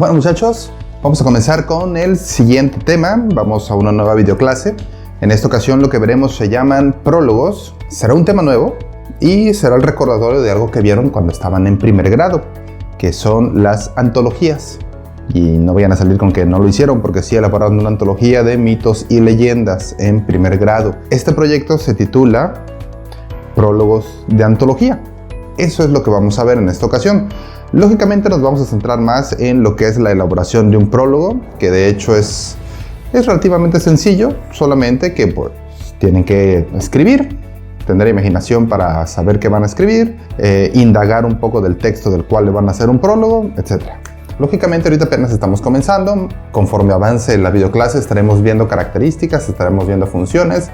Bueno, muchachos, vamos a comenzar con el siguiente tema. Vamos a una nueva videoclase. En esta ocasión lo que veremos se llaman prólogos. Será un tema nuevo y será el recordatorio de algo que vieron cuando estaban en primer grado, que son las antologías. Y no vayan a salir con que no lo hicieron, porque sí elaboraron una antología de mitos y leyendas en primer grado. Este proyecto se titula Prólogos de Antología. Eso es lo que vamos a ver en esta ocasión. Lógicamente nos vamos a centrar más en lo que es la elaboración de un prólogo, que de hecho es relativamente sencillo, solamente que pues tienen que escribir, tener imaginación para saber qué van a escribir, indagar un poco del texto del cual le van a hacer un prólogo, etc. Lógicamente ahorita apenas estamos comenzando. Conforme avance la videoclase estaremos viendo características, estaremos viendo funciones,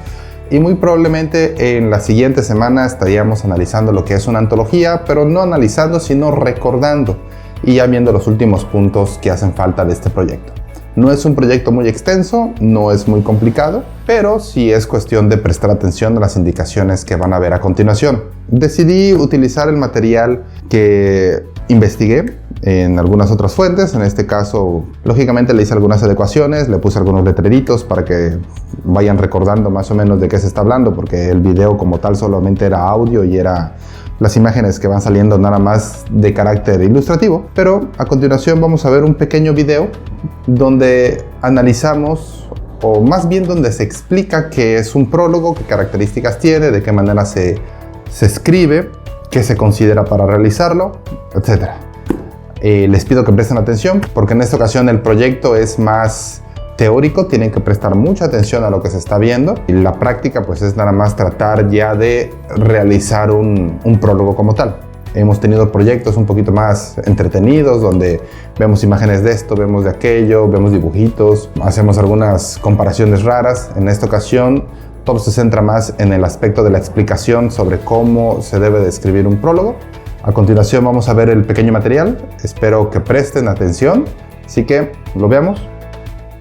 y muy probablemente en la siguiente semana estaríamos analizando lo que es una antología, pero no analizando sino recordando y ya viendo los últimos puntos que hacen falta de este proyecto. No es un proyecto muy extenso, no es muy complicado, pero sí es cuestión de prestar atención a las indicaciones que van a ver a continuación. Decidí utilizar el material que investigué en algunas otras fuentes. En este caso, lógicamente le hice algunas adecuaciones, le puse algunos letreritos para que vayan recordando más o menos de qué se está hablando, porque el video como tal solamente era audio y era las imágenes que van saliendo nada más de carácter ilustrativo. Pero a continuación vamos a ver un pequeño video donde analizamos, o más bien donde se explica qué es un prólogo, qué características tiene, de qué manera se escribe, qué se considera para realizarlo, etc. Les pido que presten atención porque en esta ocasión el proyecto es más teórico, tienen que prestar mucha atención a lo que se está viendo, y la práctica pues es nada más tratar ya de realizar un prólogo como tal. Hemos tenido proyectos un poquito más entretenidos donde vemos imágenes de esto, vemos de aquello, vemos dibujitos, hacemos algunas comparaciones raras. En esta ocasión todo se centra más en el aspecto de la explicación sobre cómo se debe de escribir un prólogo. A continuación vamos a ver el pequeño material, espero que presten atención, así que lo veamos.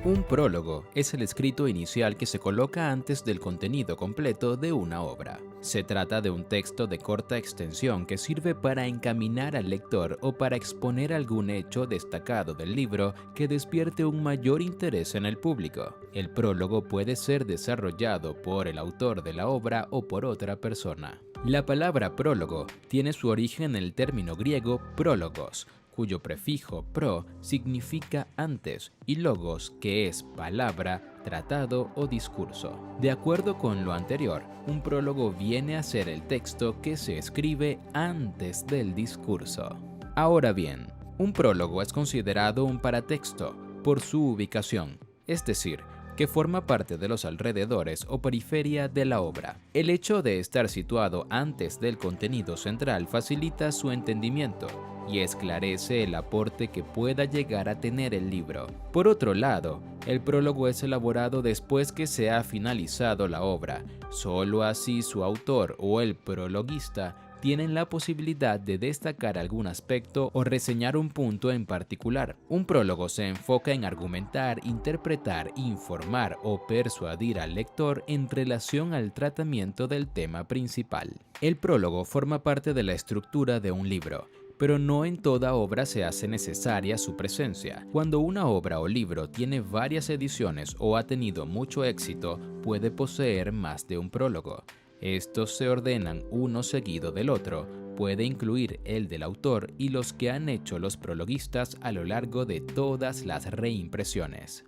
Un prólogo es el escrito inicial que se coloca antes del contenido completo de una obra. Se trata de un texto de corta extensión que sirve para encaminar al lector o para exponer algún hecho destacado del libro que despierte un mayor interés en el público. El prólogo puede ser desarrollado por el autor de la obra o por otra persona. La palabra prólogo tiene su origen en el término griego prólogos, cuyo prefijo pro significa antes y logos, que es palabra, tratado o discurso. De acuerdo con lo anterior, un prólogo viene a ser el texto que se escribe antes del discurso. Ahora bien, un prólogo es considerado un paratexto por su ubicación, es decir, que forma parte de los alrededores o periferia de la obra. El hecho de estar situado antes del contenido central facilita su entendimiento y esclarece el aporte que pueda llegar a tener el libro. Por otro lado, el prólogo es elaborado después que se ha finalizado la obra. Solo así su autor o el prologuista tienen la posibilidad de destacar algún aspecto o reseñar un punto en particular. Un prólogo se enfoca en argumentar, interpretar, informar o persuadir al lector en relación al tratamiento del tema principal. El prólogo forma parte de la estructura de un libro, pero no en toda obra se hace necesaria su presencia. Cuando una obra o libro tiene varias ediciones o ha tenido mucho éxito, puede poseer más de un prólogo. Estos se ordenan uno seguido del otro, puede incluir el del autor y los que han hecho los prologuistas a lo largo de todas las reimpresiones.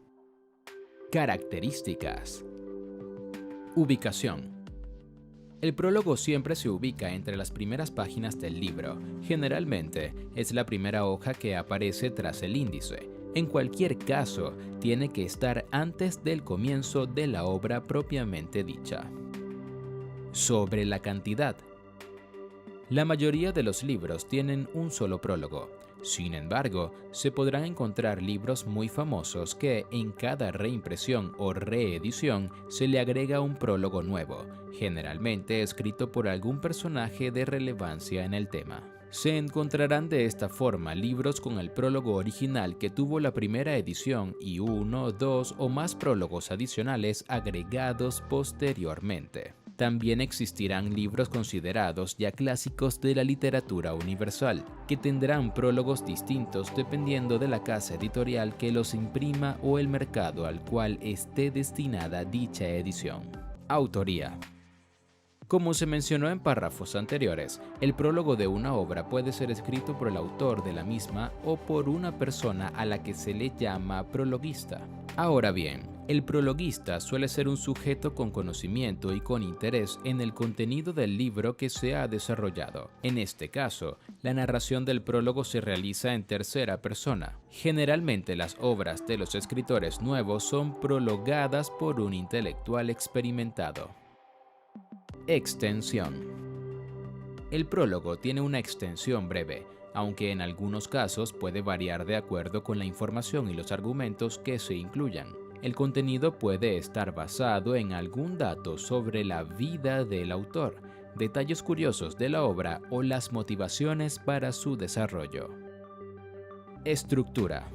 Características. Ubicación. El prólogo siempre se ubica entre las primeras páginas del libro. Generalmente es la primera hoja que aparece tras el índice. En cualquier caso, tiene que estar antes del comienzo de la obra propiamente dicha. Sobre la cantidad. La mayoría de los libros tienen un solo prólogo. Sin embargo, se podrán encontrar libros muy famosos que en cada reimpresión o reedición se le agrega un prólogo nuevo, generalmente escrito por algún personaje de relevancia en el tema. Se encontrarán de esta forma libros con el prólogo original que tuvo la primera edición y 1, 2 o más prólogos adicionales agregados posteriormente. También existirán libros considerados ya clásicos de la literatura universal, que tendrán prólogos distintos dependiendo de la casa editorial que los imprima o el mercado al cual esté destinada dicha edición. Autoría. Como se mencionó en párrafos anteriores, el prólogo de una obra puede ser escrito por el autor de la misma o por una persona a la que se le llama prologuista. Ahora bien, el prologuista suele ser un sujeto con conocimiento y con interés en el contenido del libro que se ha desarrollado. En este caso, la narración del prólogo se realiza en tercera persona. Generalmente las obras de los escritores nuevos son prologadas por un intelectual experimentado. Extensión. El prólogo tiene una extensión breve, aunque en algunos casos puede variar de acuerdo con la información y los argumentos que se incluyan. El contenido puede estar basado en algún dato sobre la vida del autor, detalles curiosos de la obra o las motivaciones para su desarrollo. Estructura.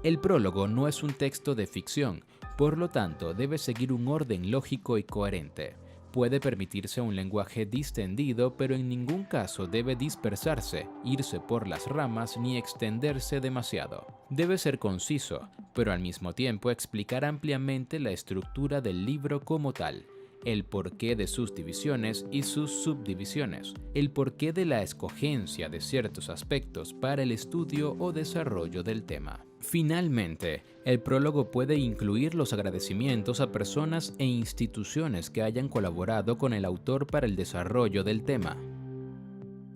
El prólogo no es un texto de ficción, por lo tanto debe seguir un orden lógico y coherente. Puede permitirse un lenguaje distendido, pero en ningún caso debe dispersarse, irse por las ramas ni extenderse demasiado. Debe ser conciso, pero al mismo tiempo explicar ampliamente la estructura del libro como tal, el porqué de sus divisiones y sus subdivisiones, el porqué de la escogencia de ciertos aspectos para el estudio o desarrollo del tema. Finalmente, el prólogo puede incluir los agradecimientos a personas e instituciones que hayan colaborado con el autor para el desarrollo del tema.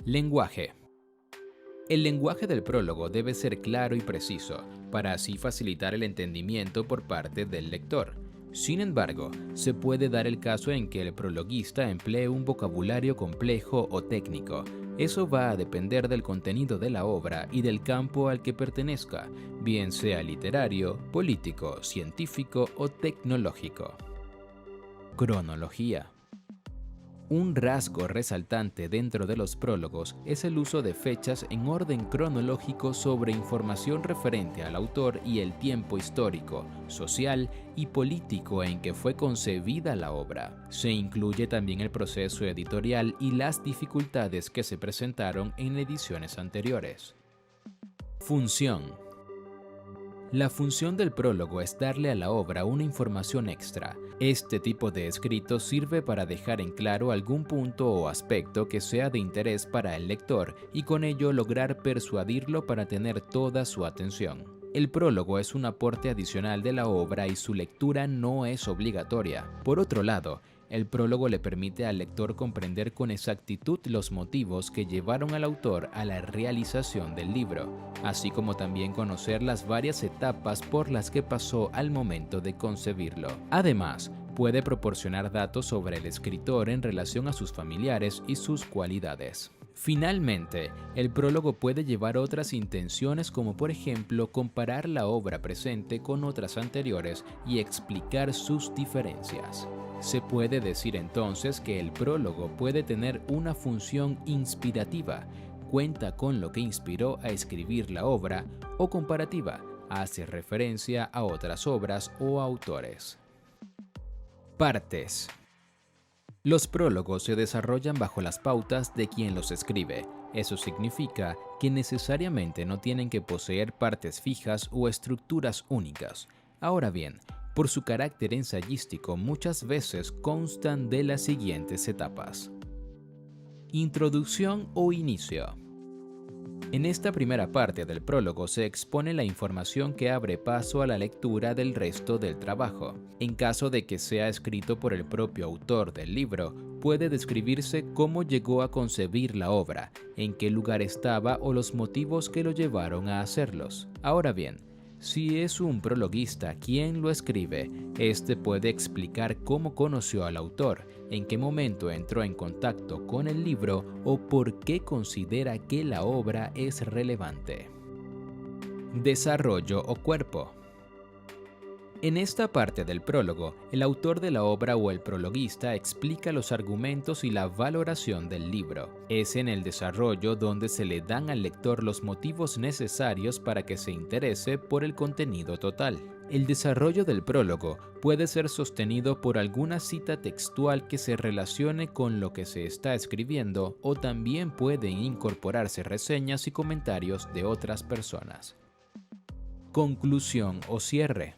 Lenguaje. El lenguaje del prólogo debe ser claro y preciso, para así facilitar el entendimiento por parte del lector. Sin embargo, se puede dar el caso en que el prologuista emplee un vocabulario complejo o técnico. Eso va a depender del contenido de la obra y del campo al que pertenezca, bien sea literario, político, científico o tecnológico. Cronología. Un rasgo resaltante dentro de los prólogos es el uso de fechas en orden cronológico sobre información referente al autor y el tiempo histórico, social y político en que fue concebida la obra. Se incluye también el proceso editorial y las dificultades que se presentaron en ediciones anteriores. Función. La función del prólogo es darle a la obra una información extra. Este tipo de escrito sirve para dejar en claro algún punto o aspecto que sea de interés para el lector y con ello lograr persuadirlo para tener toda su atención. El prólogo es un aporte adicional de la obra y su lectura no es obligatoria. Por otro lado, el prólogo le permite al lector comprender con exactitud los motivos que llevaron al autor a la realización del libro, así como también conocer las varias etapas por las que pasó al momento de concebirlo. Además, puede proporcionar datos sobre el escritor en relación a sus familiares y sus cualidades. Finalmente, el prólogo puede llevar otras intenciones como por ejemplo comparar la obra presente con otras anteriores y explicar sus diferencias. Se puede decir entonces que el prólogo puede tener una función inspirativa, cuenta con lo que inspiró a escribir la obra, o comparativa, hace referencia a otras obras o autores. Partes. Los prólogos se desarrollan bajo las pautas de quien los escribe. Eso significa que necesariamente no tienen que poseer partes fijas o estructuras únicas. Ahora bien, por su carácter ensayístico muchas veces constan de las siguientes etapas. Introducción o inicio. En esta primera parte del prólogo se expone la información que abre paso a la lectura del resto del trabajo. En caso de que sea escrito por el propio autor del libro, puede describirse cómo llegó a concebir la obra, en qué lugar estaba o los motivos que lo llevaron a hacerlos. Ahora bien, si es un prologuista quien lo escribe, este puede explicar cómo conoció al autor, en qué momento entró en contacto con el libro o por qué considera que la obra es relevante. Desarrollo o cuerpo. En esta parte del prólogo, el autor de la obra o el prologuista explica los argumentos y la valoración del libro. Es en el desarrollo donde se le dan al lector los motivos necesarios para que se interese por el contenido total. El desarrollo del prólogo puede ser sostenido por alguna cita textual que se relacione con lo que se está escribiendo, o también pueden incorporarse reseñas y comentarios de otras personas. Conclusión o cierre.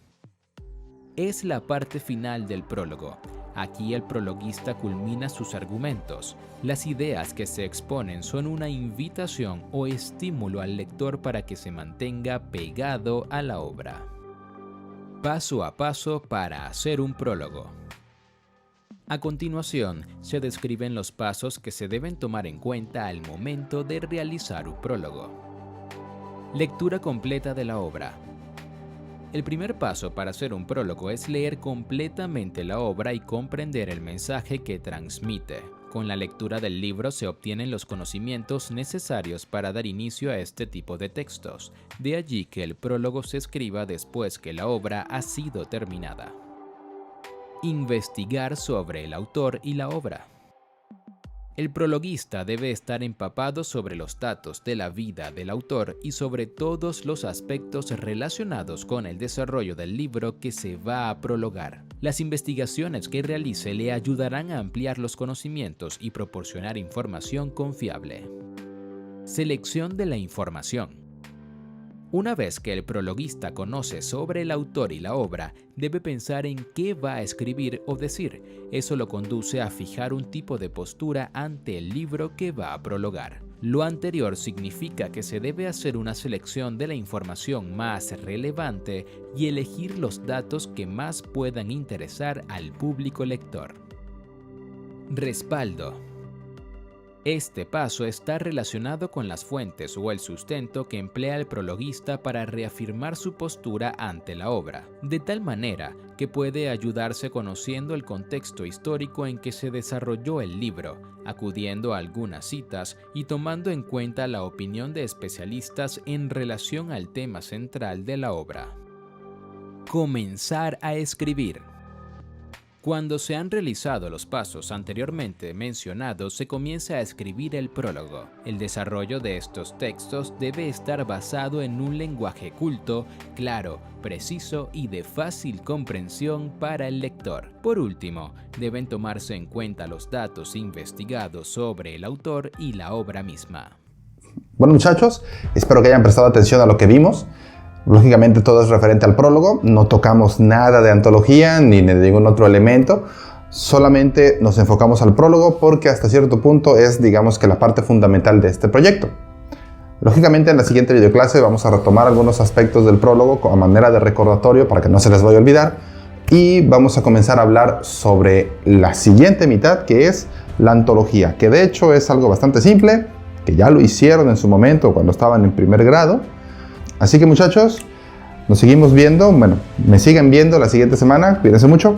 Es la parte final del prólogo. Aquí el prologuista culmina sus argumentos. Las ideas que se exponen son una invitación o estímulo al lector para que se mantenga pegado a la obra. Paso a paso para hacer un prólogo. A continuación, se describen los pasos que se deben tomar en cuenta al momento de realizar un prólogo. Lectura completa de la obra. El primer paso para hacer un prólogo es leer completamente la obra y comprender el mensaje que transmite. Con la lectura del libro se obtienen los conocimientos necesarios para dar inicio a este tipo de textos. De allí que el prólogo se escriba después que la obra ha sido terminada. Investigar sobre el autor y la obra. El prologuista debe estar empapado sobre los datos de la vida del autor y sobre todos los aspectos relacionados con el desarrollo del libro que se va a prologar. Las investigaciones que realice le ayudarán a ampliar los conocimientos y proporcionar información confiable. Selección de la información. Una vez que el prologuista conoce sobre el autor y la obra, debe pensar en qué va a escribir o decir. Eso lo conduce a fijar un tipo de postura ante el libro que va a prologar. Lo anterior significa que se debe hacer una selección de la información más relevante y elegir los datos que más puedan interesar al público lector. Respaldo. Este paso está relacionado con las fuentes o el sustento que emplea el prologuista para reafirmar su postura ante la obra, de tal manera que puede ayudarse conociendo el contexto histórico en que se desarrolló el libro, acudiendo a algunas citas y tomando en cuenta la opinión de especialistas en relación al tema central de la obra. Comenzar a escribir. Cuando se han realizado los pasos anteriormente mencionados, se comienza a escribir el prólogo. El desarrollo de estos textos debe estar basado en un lenguaje culto, claro, preciso y de fácil comprensión para el lector. Por último, deben tomarse en cuenta los datos investigados sobre el autor y la obra misma. Bueno, muchachos, espero que hayan prestado atención a lo que vimos. Lógicamente todo es referente al prólogo, no tocamos nada de antología ni de ningún otro elemento, solamente nos enfocamos al prólogo porque hasta cierto punto es, digamos que, la parte fundamental de este proyecto. Lógicamente en la siguiente videoclase vamos a retomar algunos aspectos del prólogo a manera de recordatorio para que no se les vaya a olvidar, y vamos a comenzar a hablar sobre la siguiente mitad, que es la antología, que de hecho es algo bastante simple, que ya lo hicieron en su momento cuando estaban en primer grado. Así que, muchachos, nos seguimos viendo, me siguen viendo la siguiente semana, cuídense mucho.